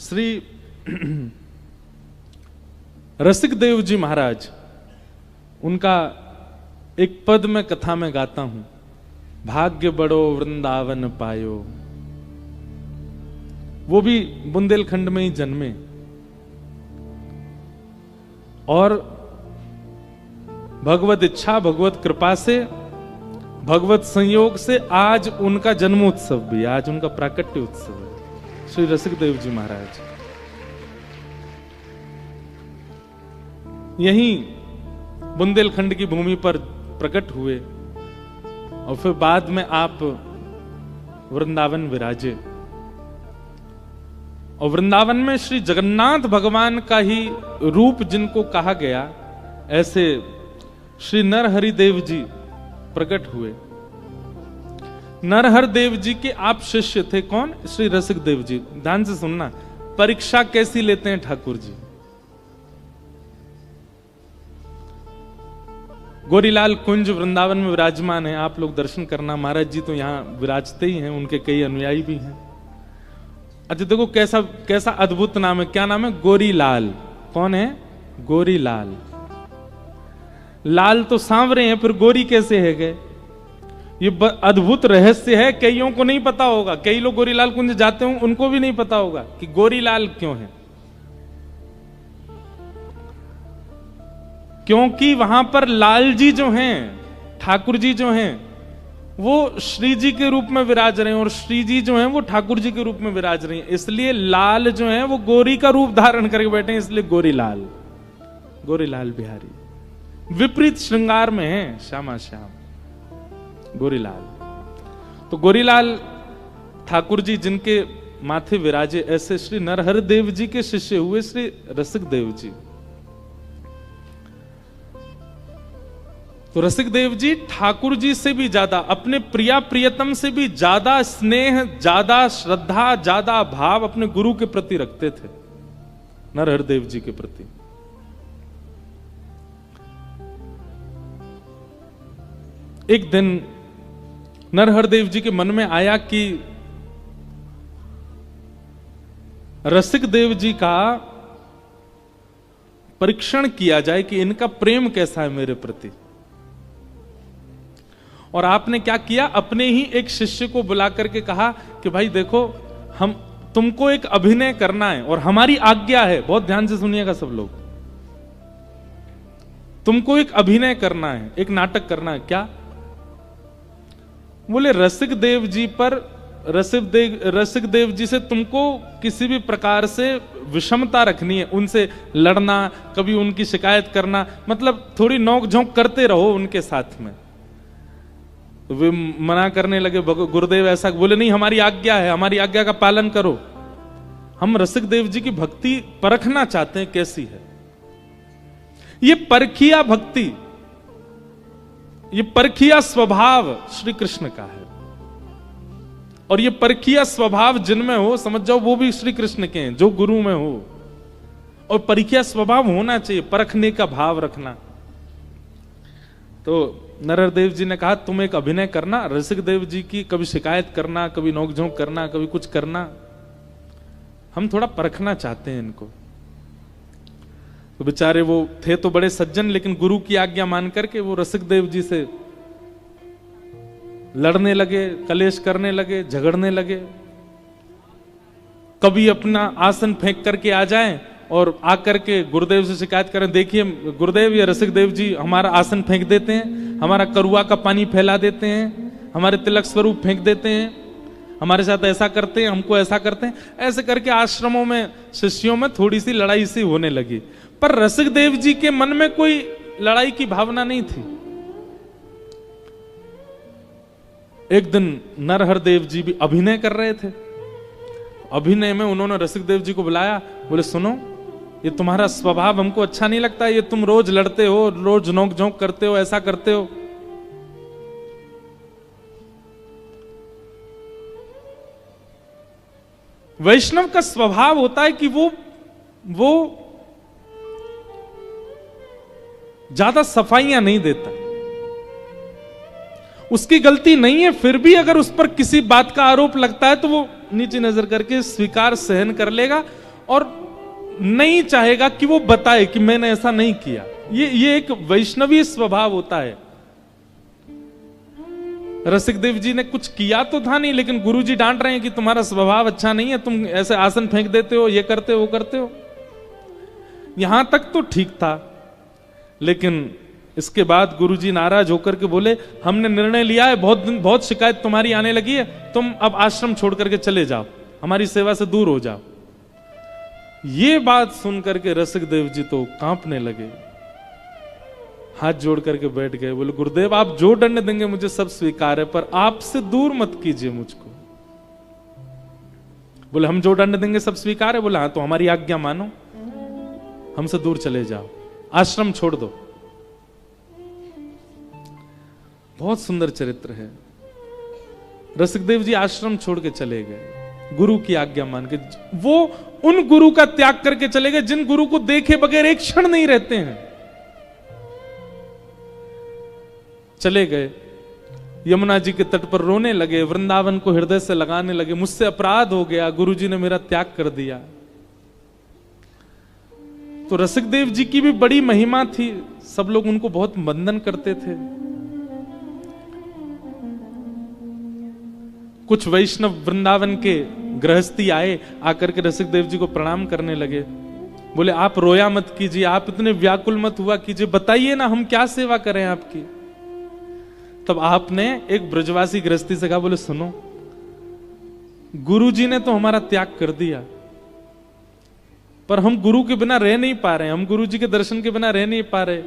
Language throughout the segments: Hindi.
श्री रसिक देव जी महाराज, उनका एक पद में कथा में गाता हूं, भाग्य बड़ो वृंदावन पायो। वो भी बुंदेलखंड में ही जन्मे और भगवत इच्छा, भगवत कृपा से, भगवत संयोग से आज उनका जन्मोत्सव भी, आज उनका प्राकट्य उत्सव है। श्री रसिक देव जी महाराज यहीं बुंदेलखंड की भूमि पर प्रकट हुए और फिर बाद में आप वृंदावन विराजे और वृंदावन में श्री जगन्नाथ भगवान का ही रूप जिनको कहा गया, ऐसे श्री नरहरि देव जी प्रकट हुए। नरहर देव जी के आप शिष्य थे। कौन? श्री रसिक देव जी। ध्यान से सुनना, परीक्षा कैसी लेते हैं ठाकुर जी। गोरीलाल कुंज वृंदावन में विराजमान है, आप लोग दर्शन करना। महाराज जी तो यहां विराजते ही हैं, उनके कई अनुयायी भी हैं। अच्छा देखो कैसा कैसा अद्भुत नाम है। क्या नाम है? गोरीलाल। कौन है? गोरीलाल। लाल तो सांवरे हैं, फिर गोरी कैसे है गए? ये अद्भुत रहस्य है, कईयों को नहीं पता होगा। कई लोग गोरीलाल कुंज जाते हों, उनको भी नहीं पता होगा कि गोरीलाल क्यों है। क्योंकि वहां पर लाल जी जो हैं, ठाकुर जी जो हैं, वो श्री जी के रूप में विराज रहे हैं और श्री जी जो हैं वो ठाकुर जी के रूप में विराज रहे हैं। इसलिए लाल जो है वो गोरी का रूप धारण करके बैठे हैं, इसलिए गोरीलाल, गोरीलाल बिहारी। विपरीत श्रृंगार में है, श्यामा श्याम गोरीलाल। तो गोरीलाल ठाकुर जी जिनके माथे विराजे, ऐसे श्री नरहर देव जी के शिष्य हुए श्री रसिक देव जी। तो रसिक देव जी ठाकुर जी से भी ज्यादा, अपने प्रिया प्रियतम से भी ज्यादा स्नेह, ज्यादा श्रद्धा, ज्यादा भाव अपने गुरु के प्रति रखते थे, नरहर देव जी के प्रति। एक दिन नरहर देव जी के मन में आया कि रसिक देव जी का परीक्षण किया जाए कि इनका प्रेम कैसा है मेरे प्रति। और आपने क्या किया? अपने ही एक शिष्य को बुला करके कहा कि भाई देखो, हम तुमको एक अभिनय करना है और हमारी आज्ञा है। बहुत ध्यान से सुनिएगा सब लोग। तुमको एक अभिनय करना है, एक नाटक करना है। क्या? बोले रसिक देव जी पर, रसिक देव जी से तुमको किसी भी प्रकार से विषमता रखनी है, उनसे लड़ना, कभी उनकी शिकायत करना, मतलब थोड़ी नोक झोंक करते रहो उनके साथ में। तो वे मना करने लगे, गुरुदेव ऐसा। बोले नहीं, हमारी आज्ञा है, हमारी आज्ञा का पालन करो। हम रसिक देव जी की भक्ति परखना चाहते हैं कैसी है। ये परखिया भक्ति, ये परखिया स्वभाव श्री कृष्ण का है। और ये परखिया स्वभाव जिनमें हो, समझ जाओ वो भी श्री कृष्ण के हैं, जो गुरु में हो। और परखिया स्वभाव होना चाहिए, परखने का भाव रखना। तो नरहर देव जी ने कहा तुम एक अभिनय करना, रसिक देव जी की कभी शिकायत करना, कभी नोकझोंक करना, कभी कुछ करना। हम थोड़ा परखना चाहते हैं इनको। तो बेचारे वो थे तो बड़े सज्जन, लेकिन गुरु की आज्ञा मान करके वो रसिक देव जी से लड़ने लगे, कलेश करने लगे, झगड़ने लगे। कभी अपना आसन फेंक करके आ जाएं और आकर के गुरुदेव से शिकायत करें, देखिए गुरुदेव ये रसिक देव जी हमारा आसन फेंक देते हैं, हमारा करुआ का पानी फैला देते हैं, हमारे तिलक स्वरूप फेंक देते हैं, हमारे साथ ऐसा करते हैं, हमको ऐसा करते हैं। ऐसे करके आश्रमों में, शिष्यों में थोड़ी सी लड़ाई सी होने लगी। पर रसिक देव जी के मन में कोई लड़ाई की भावना नहीं थी। एक दिन नरहर देव जी भी अभिनय कर रहे थे। अभिनय में उन्होंने रसिक देव जी को बुलाया। बोले सुनो, ये तुम्हारा स्वभाव हमको अच्छा नहीं लगता, ये तुम रोज लड़ते हो, रोज नोक झोंक करते हो, ऐसा करते हो। वैष्णव का स्वभाव होता है कि वो ज्यादा सफाइयां नहीं देता। उसकी गलती नहीं है, फिर भी अगर उस पर किसी बात का आरोप लगता है तो वो नीचे नजर करके स्वीकार सहन कर लेगा और नहीं चाहेगा कि वो बताए कि मैंने ऐसा नहीं किया। ये एक वैष्णवी स्वभाव होता है। रसिकदेव जी ने कुछ किया तो था नहीं, लेकिन गुरुजी डांट रहे हैं कि तुम्हारा स्वभाव अच्छा नहीं है, तुम ऐसे आसन फेंक देते हो, ये करते हो, वो करते हो। यहां तक तो ठीक था, लेकिन इसके बाद गुरुजी नाराज होकर के बोले, हमने निर्णय लिया है, बहुत शिकायत तुम्हारी आने लगी है, तुम अब आश्रम छोड़ करके चले जाओ, हमारी सेवा से दूर हो जाओ। ये बात सुनकर के रसिकदेव जी तो कांपने लगे, हाथ जोड़ करके बैठ गए। बोले, गुरुदेव आप जो दंड देंगे मुझे सब स्वीकार है, पर आपसे दूर मत कीजिए मुझको। बोले, हम जो दंड देंगे सब स्वीकार है। बोले, हाँ तो हमारी आज्ञा मानो, हमसे दूर चले जाओ, आश्रम छोड़ दो। बहुत सुंदर चरित्र है। रसिकदेव जी आश्रम छोड़ के चले गए, गुरु की आज्ञा मान के। वो उन गुरु का त्याग करके चले गए जिन गुरु को देखे बगैर एक क्षण नहीं रहते हैं। चले गए, यमुना जी के तट पर रोने लगे, वृंदावन को हृदय से लगाने लगे, मुझसे अपराध हो गया, गुरुजी ने मेरा त्याग कर दिया। तो रसिकदेव जी की भी बड़ी महिमा थी, सब लोग उनको बहुत वंदन करते थे। कुछ वैष्णव वृंदावन के गृहस्थी आए, आकर के रसिकदेव जी को प्रणाम करने लगे। बोले, आप रोया मत कीजिए, आप इतने व्याकुल मत हुआ कीजिए, बताइए ना हम क्या सेवा करें आपकी। तब आपने एक ब्रजवासी गृहस्थी से कहा, बोले सुनो, गुरुजी ने तो हमारा त्याग कर दिया, पर हम गुरु के बिना रह नहीं पा रहे, हम गुरुजी के दर्शन के बिना रह नहीं पा रहे।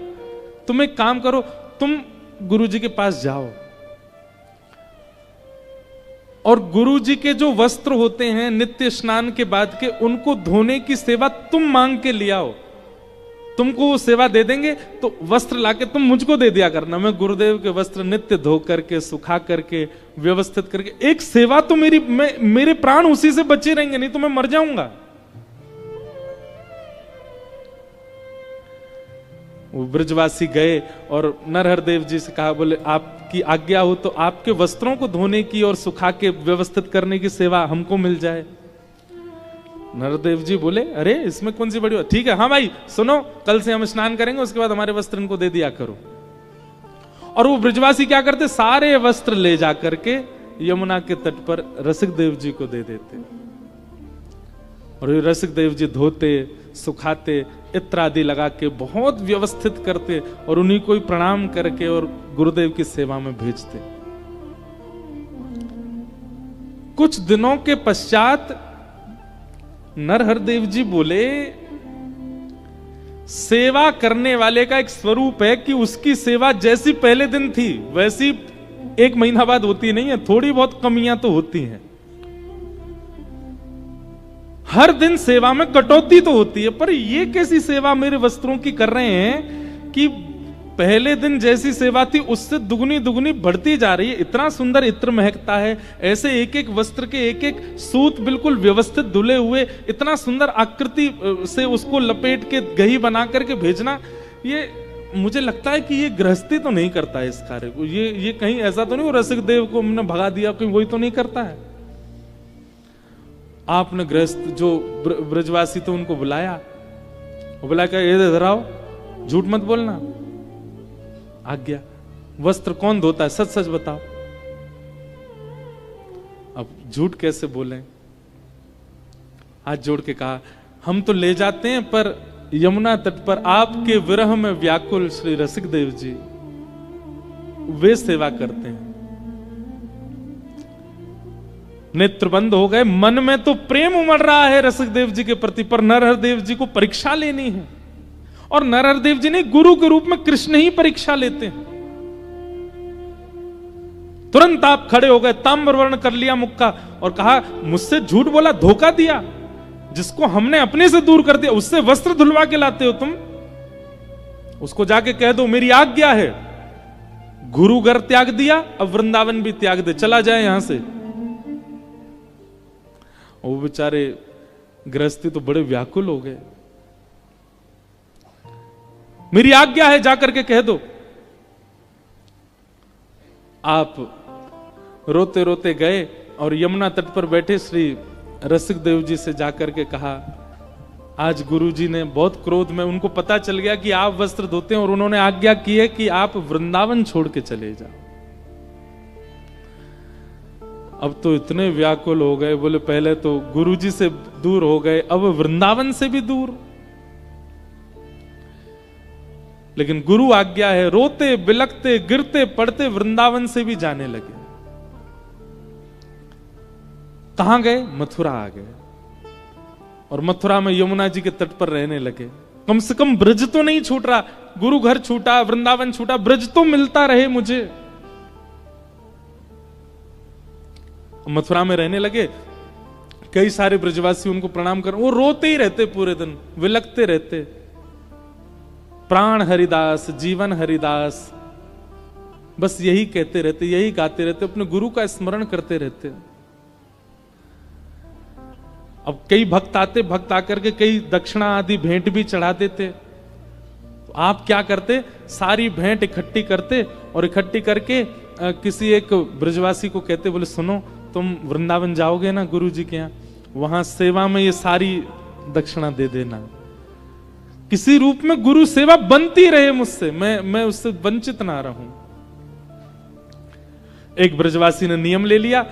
तुम एक काम करो, तुम गुरुजी के पास जाओ और गुरुजी के जो वस्त्र होते हैं नित्य स्नान के बाद के, उनको धोने की सेवा तुम मांग के ले आओ, तुमको वो सेवा दे देंगे। तो वस्त्र लाके तुम मुझको दे दिया करना, मैं गुरुदेव के वस्त्र नित्य धो करके, सुखा करके, व्यवस्थित करके, एक सेवा तो मेरे प्राण उसी से बचे रहेंगे, नहीं तो मैं मर जाऊंगा। वो ब्रजवासी गए और नरहरदेव जी से कहा, बोले आपकी आज्ञा हो तो आपके वस्त्रों को धोने की और सुखा के व्यवस्थित करने की सेवा हमको मिल जाए। नरदेव जी बोले, अरे इसमें कौन सी बड़ी बात, ठीक है, हाँ भाई सुनो, कल से हम स्नान करेंगे, उसके बाद हमारे वस्त्र इनको दे दिया करो। और वो ब्रजवासी क्या करते, सारे वस्त्र ले जा करके यमुना के तट पर रसिकदेव जी को दे देते, और रसिकदेव जी धोते, सुखाते, इत्र आदि लगा के बहुत व्यवस्थित करते, और उन्हीं को ही प्रणाम करके और गुरुदेव की सेवा में भेजते। कुछ दिनों के पश्चात नरहरदेव जी बोले, सेवा करने वाले का एक स्वरूप है कि उसकी सेवा जैसी पहले दिन थी वैसी एक महीना बाद होती नहीं है, थोड़ी बहुत कमियां तो होती हैं। हर दिन सेवा में कटौती तो होती है, पर ये कैसी सेवा मेरे वस्त्रों की कर रहे हैं कि पहले दिन जैसी सेवा थी उससे दुगनी दुगनी बढ़ती जा रही है। इतना सुंदर इत्र महकता है, ऐसे एक एक वस्त्र के एक एक सूत बिल्कुल व्यवस्थित धुले हुए, इतना सुंदर आकृति से उसको लपेट के गही बना करके भेजना, ये मुझे लगता है कि ये गृहस्थी तो नहीं करता है इस कार्य को। ये कहीं ऐसा तो नहीं वो रसिकदेव को हमने भगा दिया, कहीं वही तो नहीं करता है। आपने गृहस्थ जो ब्रजवासी तो उनको बुलाया, वो बुला कर ये इधर आओ, झूठ मत बोलना, आज्ञा, वस्त्र कौन धोता है, सच सच बताओ। अब झूठ कैसे बोले, हाथ जोड़ के कहा, हम तो ले जाते हैं, पर यमुना तट पर आपके विरह में व्याकुल श्री रसिकदेव जी वे सेवा करते हैं। नेत्र बंद हो गए, मन में तो प्रेम उमड़ रहा है रसिकदेव जी के प्रति, पर नरहरदेव जी को परीक्षा लेनी है, और नरहरदेव जी ने गुरु के रूप में कृष्ण ही परीक्षा लेते हैं। तुरंत आप खड़े हो गए, ताम्रवर्ण कर लिया मुख का और कहा, मुझसे झूठ बोला, धोखा दिया, जिसको हमने अपने से दूर कर दिया उससे वस्त्र धुलवा के लाते हो तुम, उसको जाके कह दो मेरी आज्ञा है, गुरु घर त्याग दिया, अब वृंदावन भी त्याग दे, चला जाए यहां से। वो बेचारे गृहस्थी तो बड़े व्याकुल हो गए, मेरी आज्ञा है जाकर के कह दो। आप रोते रोते गए और यमुना तट पर बैठे श्री रसिकदेव जी से जाकर के कहा, आज गुरुजी ने बहुत क्रोध में, उनको पता चल गया कि आप वस्त्र धोते हैं और उन्होंने आज्ञा की है कि आप वृंदावन छोड़ के चले जाओ। अब तो इतने व्याकुल हो गए, बोले पहले तो गुरुजी से दूर हो गए, अब वृंदावन से भी दूर। लेकिन गुरु आज्ञा है, रोते बिलखते गिरते पड़ते वृंदावन से भी जाने लगे। कहां गए? मथुरा आ गए और मथुरा में यमुना जी के तट पर रहने लगे। कम से कम ब्रज तो नहीं छूट रहा, गुरु घर छूटा, वृंदावन छूटा, ब्रज तो मिलता रहे मुझे। मथुरा में रहने लगे, कई सारे ब्रजवासी उनको प्रणाम कर, वो रोते ही रहते, पूरे दिन विलखते रहते, प्राण हरिदास जीवन हरिदास, बस यही कहते रहते, यही गाते रहते, अपने गुरु का स्मरण करते रहते। अब कई भक्त आते, भक्त आकर के कई दक्षिणा आदि भेंट भी चढ़ा देते। तो आप क्या करते? सारी भेंट इकट्ठी करते और इकट्ठी करके किसी एक ब्रजवासी को कहते, बोले सुनो, तुम वृंदावन जाओगे ना गुरु जी के यहाँ, वहां सेवा में ये सारी दक्षिणा दे देना। किसी रूप में गुरु सेवा बनती रहे मुझसे, मैं उससे वंचित ना रहूं। एक ब्रजवासी ने नियम ले लिया,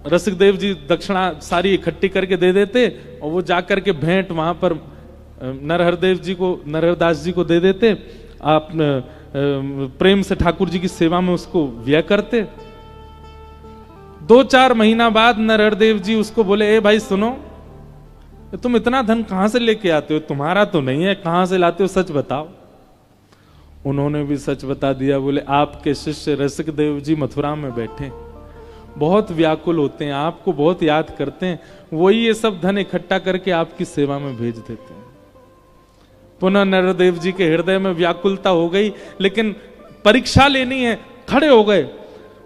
रसिक देव जी दक्षिणा सारी इकट्ठी करके दे देते और वो जाकर के भेंट वहां पर नरहर देव जी को, नरहरदास जी को दे देते। आप प्रेम से ठाकुर जी की सेवा में उसको व्यय करते। 2-4 महीना बाद नरहर देव जी उसको बोले, ए भाई सुनो, तुम इतना धन कहां से लेके आते हो? तुम्हारा तो नहीं है, कहां से लाते हो, सच बताओ। उन्होंने भी सच बता दिया। बोले आपके शिष्य रसिक देव जी मथुरा में बैठे, बहुत व्याकुल होते हैं, आपको बहुत याद करते हैं, वही ये सब धन इकट्ठा करके आपकी सेवा में भेज देते हैं। पुनः नरदेव जी के हृदय में व्याकुलता हो गई, लेकिन परीक्षा लेनी है, खड़े हो गए।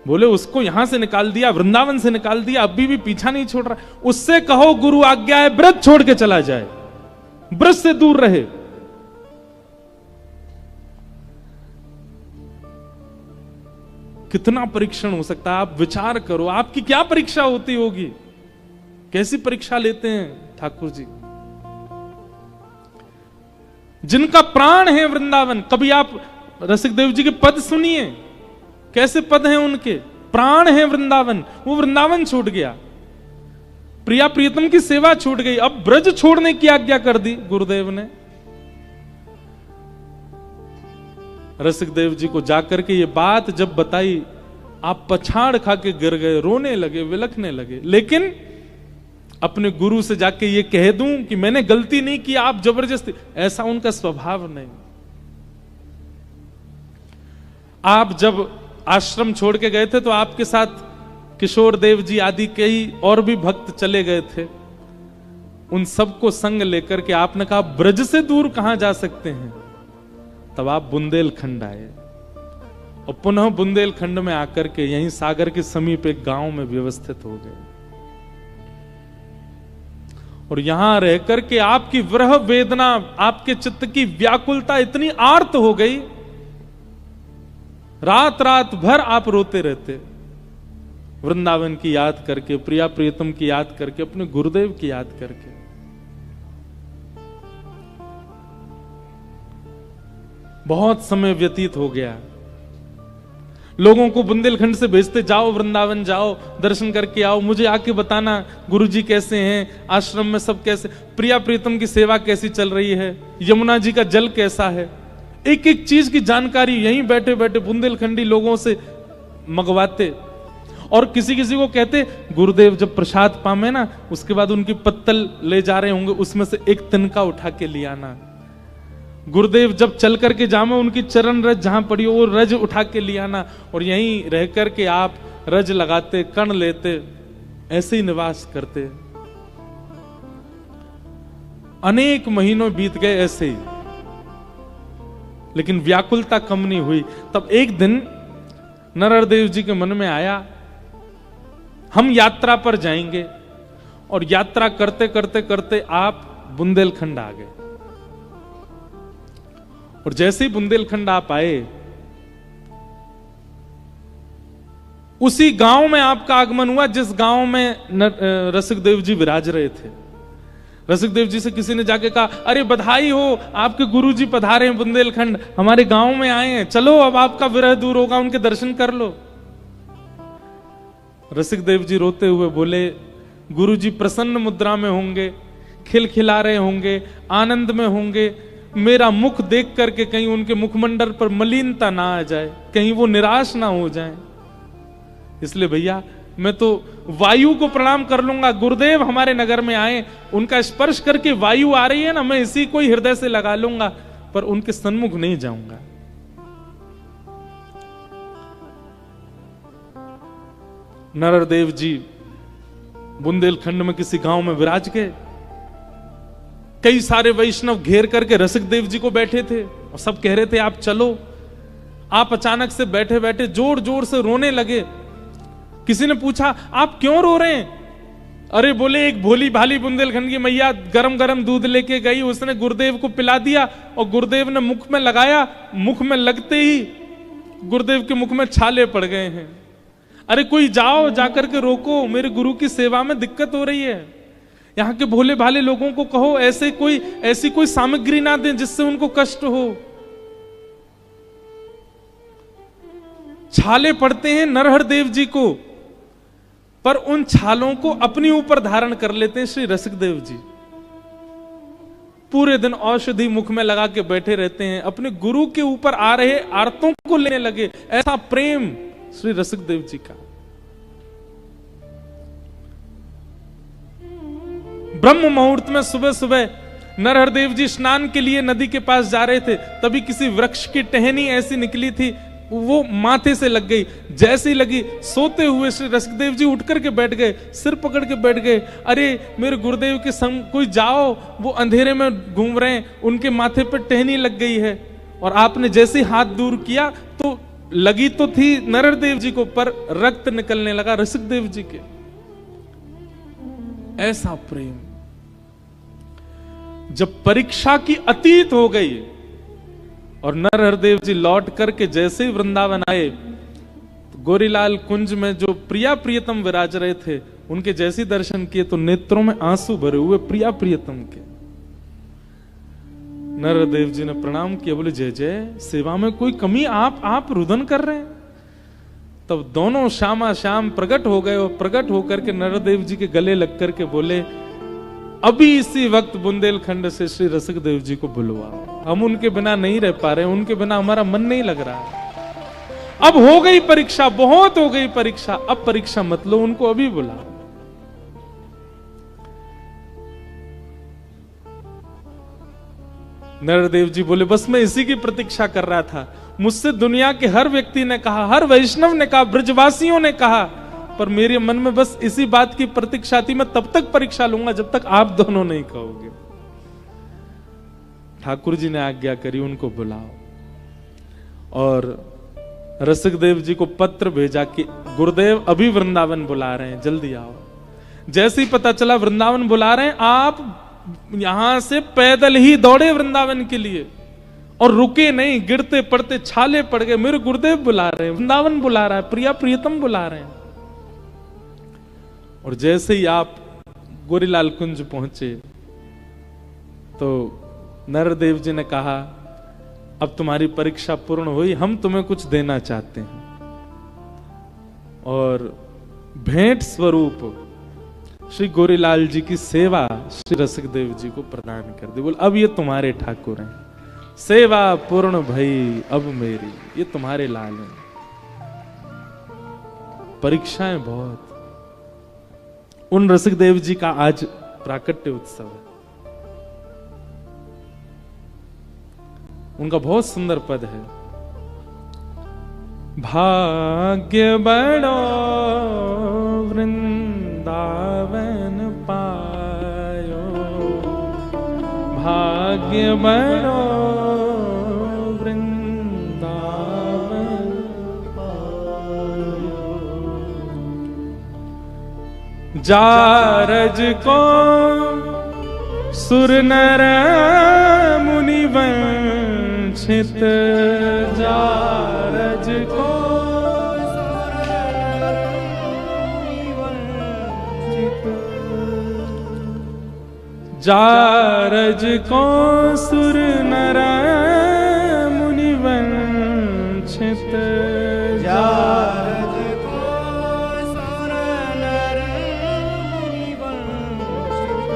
बोले उसको यहां से निकाल दिया, वृंदावन से निकाल दिया, अभी भी पीछा नहीं छोड़ रहा, उससे कहो गुरु आज्ञा है ब्रज छोड़ के चला जाए, ब्रज से दूर रहे। कितना परीक्षण हो सकता है? आप विचार करो, आपकी क्या परीक्षा होती होगी, कैसी परीक्षा लेते हैं ठाकुर जी, जिनका प्राण है वृंदावन। कभी आप रसिक देव जी के पद सुनिए, कैसे पद हैं उनके, प्राण है वृंदावन, वो वृंदावन छूट गया, प्रिया प्रियतम की सेवा छूट गई, अब ब्रज छोड़ने की आज्ञा कर दी गुरुदेव ने। रसिक देव जी को जाकर के ये बात जब बताई, आप पछाड़ खा के गिर गए, रोने लगे, विलखने लगे। लेकिन अपने गुरु से जाके ये कह दूं कि मैंने गलती नहीं की, आप जबरदस्ती, ऐसा उनका स्वभाव नहीं। आप जब आश्रम छोड़ के गए थे तो आपके साथ किशोर देव जी आदि कई और भी भक्त चले गए थे। उन सबको संग लेकर के आपने कहा ब्रज से दूर कहां जा सकते हैं। तब आप बुंदेलखंड आए और पुनः बुंदेलखंड में आकर के यहीं सागर के समीप एक गांव में व्यवस्थित हो गए और यहां रहकर के आपकी विरह वेदना, आपके चित्त की व्याकुलता इतनी आर्त हो गई, रात रात भर आप रोते रहते, वृंदावन की याद करके, प्रिया प्रियतम की याद करके, अपने गुरुदेव की याद करके। बहुत समय व्यतीत हो गया। लोगों को बुंदेलखंड से भेजते, जाओ वृंदावन जाओ, दर्शन करके आओ, मुझे आके बताना गुरुजी कैसे हैं, आश्रम में सब कैसे, प्रिया प्रीतम की सेवा कैसी चल रही है, यमुना जी का जल कैसा है, एक एक चीज की जानकारी यहीं बैठे बैठे बुंदेलखंडी लोगों से मंगवाते। और किसी किसी को कहते गुरुदेव जब प्रसाद पामे ना, उसके बाद उनकी पत्तल ले जा रहे होंगे, उसमें से एक तिनका उठा के ले आना। गुरुदेव जब चल करके जामे, उनकी चरण रज जहां पड़ी हो वो रज उठा के ले आना, और यहीं रह करके आप रज लगाते, कण लेते, ऐसे ही निवास करते। अनेक महीनों बीत गए ऐसे ही, लेकिन व्याकुलता कम नहीं हुई। तब एक दिन नरहरदेव जी के मन में आया, हम यात्रा पर जाएंगे, और यात्रा करते करते करते आप बुंदेलखंड आ गए। और जैसे ही बुंदेलखंड आप आए, उसी गांव में आपका आगमन हुआ जिस गांव में रसिक देव जी विराज रहे थे। रसिकदेव जी से किसी ने जाके कहा, अरे बधाई हो, आपके गुरुजी पधारे हैं बुंदेलखंड, हमारे गांव में आए हैं, चलो अब आपका विरह दूर होगा, उनके दर्शन कर लो। रसिकदेव जी रोते हुए बोले, गुरुजी प्रसन्न मुद्रा में होंगे, खिलखिला रहे होंगे, आनंद में होंगे, मेरा मुख देख करके कहीं उनके मुखमंडल पर मलिनता ना आ जाए, कहीं वो निराश ना हो जाएं। इसलिए भैया मैं तो वायु को प्रणाम कर लूंगा। गुरुदेव हमारे नगर में आए, उनका स्पर्श करके वायु आ रही है ना, मैं इसी को ही हृदय से लगा लूंगा, पर उनके सन्मुख नहीं जाऊंगा। नरदेव जी बुंदेलखंड में किसी गांव में विराज गए। कई सारे वैष्णव घेर करके रसिकदेव जी को बैठे थे और सब कह रहे थे आप चलो। आप अचानक से बैठे बैठे जोर जोर से रोने लगे। किसी ने पूछा आप क्यों रो रहे हैं? अरे बोले, एक भोली भाली बुंदेलखंड की मैया गरम गरम दूध लेके गई, उसने गुरुदेव को पिला दिया और गुरुदेव ने मुख में लगाया, मुख में लगते ही गुरुदेव के मुख में छाले पड़ गए हैं। अरे कोई जाओ, जाकर के रोको, मेरे गुरु की सेवा में दिक्कत हो रही है। यहाँ के भोले भाले लोगों को कहो ऐसी कोई सामग्री ना दें जिससे उनको कष्ट हो। छाले पड़ते हैं नरहर देव जी को, पर उन छालों को अपने ऊपर धारण कर लेते हैं श्री रसिकदेव जी। पूरे दिन औषधि मुख में लगा के बैठे रहते हैं, अपने गुरु के ऊपर आ रहे आर्तों को लेने लगे। ऐसा प्रेम श्री रसिकदेव जी का। ब्रह्म मुहूर्त में सुबह सुबह नरहर देव जी स्नान के लिए नदी के पास जा रहे थे, तभी किसी वृक्ष की टहनी ऐसी निकली थी, वो माथे से लग गई। जैसे ही लगी, सोते हुए श्री रसिकदेव जी उठ करके बैठ गए, सिर पकड़ के बैठ गए। अरे मेरे गुरुदेव के संग कोई जाओ, वो अंधेरे में घूम रहे हैं, उनके माथे पर टहनी लग गई है। और आपने जैसे हाथ दूर किया तो लगी तो थी नरहर देव जी को, पर रक्त निकलने लगा रसिकदेव जी के। ऐसा प्रेम। जब परीक्षा की अतीत हो गई और नरहर देव जी लौट करके जैसे ही वृंदावन आए, तो गोरीलाल कुंज में जो प्रिया प्रियतम विराज रहे थे, उनके जैसे दर्शन किए तो नेत्रों में आंसू भरे हुए प्रिया प्रियतम के। नरहर देव जी ने प्रणाम किया, बोले जय जय, सेवा में कोई कमी आप रुदन कर रहे हैं। तब दोनों श्यामा श्याम प्रकट हो गए और प्रकट होकर के नरहर देव जी के गले लग करके बोले, अभी इसी वक्त बुंदेलखंड से श्री रसिकदेव जी को बुलवाओ, हम उनके बिना नहीं रह पा रहे, उनके बिना हमारा मन नहीं लग रहा। अब हो गई परीक्षा, बहुत हो गई परीक्षा, अब परीक्षा मत लो, उनको अभी बुलाओ। नरहर देव जी बोले, बस मैं इसी की प्रतीक्षा कर रहा था। मुझसे दुनिया के हर व्यक्ति ने कहा, हर वैष्णव ने कहा, ब्रजवासियों ने कहा, पर मेरे मन में बस इसी बात की प्रतीक्षा थी, मैं तब तक परीक्षा लूंगा जब तक आप दोनों नहीं कहोगे। ठाकुर जी ने आज्ञा करी, उनको बुलाओ। और रसिकदेव जी को पत्र भेजा कि गुरुदेव अभी वृंदावन बुला रहे हैं, जल्दी आओ। जैसे ही पता चला वृंदावन बुला रहे हैं, आप यहां से पैदल ही दौड़े वृंदावन के लिए और रुके नहीं, गिरते पड़ते छाले पड़ गए। मेरे गुरुदेव बुला रहे हैं, वृंदावन बुला रहा है, प्रिया प्रियतम बुला रहे हैं। और जैसे ही आप गोरीलाल कुंज पहुंचे तो नरहर देव जी ने कहा, अब तुम्हारी परीक्षा पूर्ण हुई, हम तुम्हें कुछ देना चाहते हैं। और भेंट स्वरूप श्री गोरीलाल जी की सेवा श्री रसिकदेव जी को प्रदान कर दी। बोल, अब ये तुम्हारे ठाकुर हैं, सेवा पूर्ण भई अब मेरी, ये तुम्हारे लाल हैं। परीक्षाएं बहुत। उन रसिकदेव जी का आज प्राकट्य उत्सव है। उनका बहुत सुंदर पद है, भाग्य बड़ो वृंदावन पायो, भाग्य बड़ो वृंदावन पायो, जारज को सुर नर मुनि वंचित, जारज को जारज को सुर नर मुनि वंचित, जारज को सुर नर मुनि वंचित,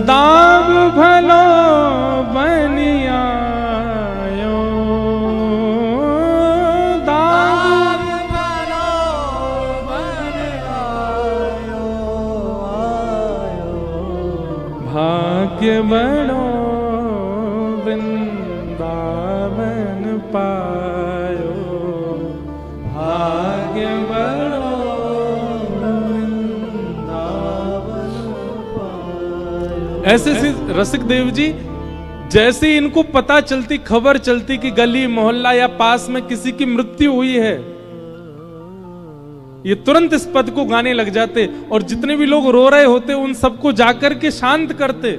दाव भलो बनियायो, दाव भलो बनियायो, भाग्य बड़ो वृंदावन पायो, भाग्य बड़ो वृंदावन पायो। ऐसे रसिक देव जी जैसे इनको पता चलती, खबर चलती कि गली मोहल्ला या पास में किसी की मृत्यु हुई है, ये तुरंत इस पद को गाने लग जाते और जितने भी लोग रो रहे होते उन सबको जाकर के शांत करते।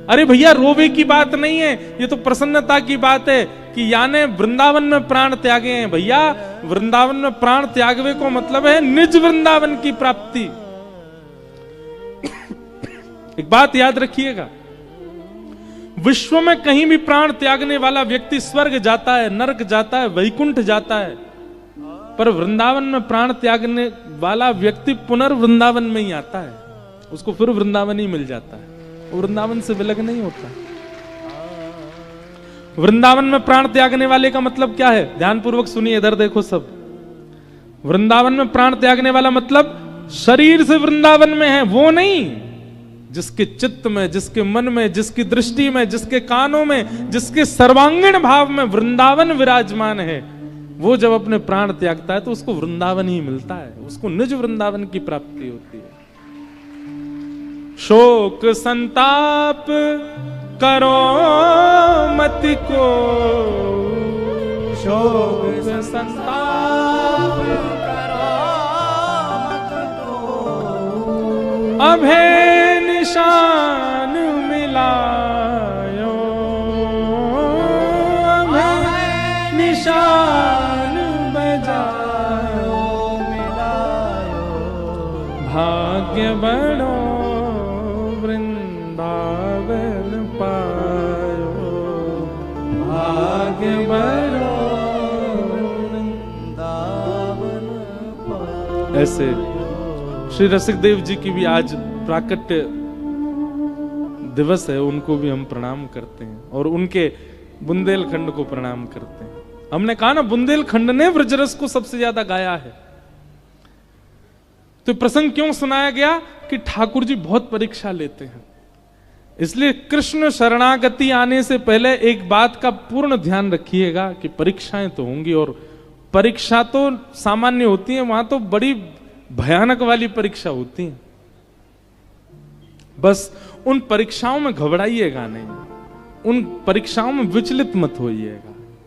अरे भैया रोवे की बात नहीं है, ये तो प्रसन्नता की बात है कि याने वृंदावन में प्राण त्यागे हैं। भैया वृंदावन में प्राण त्यागवे को मतलब है निज वृंदावन की प्राप्ति। एक बात याद रखिएगा, विश्व में कहीं भी प्राण त्यागने वाला व्यक्ति स्वर्ग जाता है, नरक जाता है, वैकुंठ जाता है, पर वृंदावन में प्राण त्यागने वाला व्यक्ति पुनर्वृंदावन में ही आता है, उसको फिर वृंदावन ही मिल जाता है, वो वृंदावन से विलग नहीं होता। वृंदावन में प्राण त्यागने वाले का मतलब क्या है, ध्यान पूर्वक सुनिए, इधर देखो सब। वृंदावन में प्राण त्यागने वाला मतलब शरीर से वृंदावन में है वो नहीं, जिसके चित्त में, जिसके मन में, जिसकी दृष्टि में, जिसके कानों में, जिसके सर्वांगीण भाव में वृंदावन विराजमान है, वो जब अपने प्राण त्यागता है तो उसको वृंदावन ही मिलता है, उसको निज वृंदावन की प्राप्ति होती है। शोक संताप करो मति को, शोक संताप करो मत को, अभय निशान मिलायो, अभय निशान बजायो, मिलायो, भाग्य बड़ो वृंदावन पायो, भाग्य बड़ो वृंदावन पायो। ऐसे श्री रसिक देव जी की भी आज प्राकट्य दिवस है, उनको भी हम प्रणाम करते हैं और उनके बुंदेलखंड को प्रणाम करते हैं। हमने कहा ना बुंदेलखंड ने व्रजरस को सबसे ज्यादा गाया है, तो प्रसंग क्यों सुनाया गया कि ठाकुर जी बहुत परीक्षा लेते हैं, इसलिए कृष्ण शरणागति आने से पहले एक बात का पूर्ण ध्यान रखिएगा कि परीक्षाएं तो होंगी, और परीक्षा तो सामान्य होती है, वहां तो बड़ी भयानक वाली परीक्षा होती है। बस उन परीक्षाओं में घबराइएगा नहीं, उन परीक्षाओं में विचलित मत होइएगा।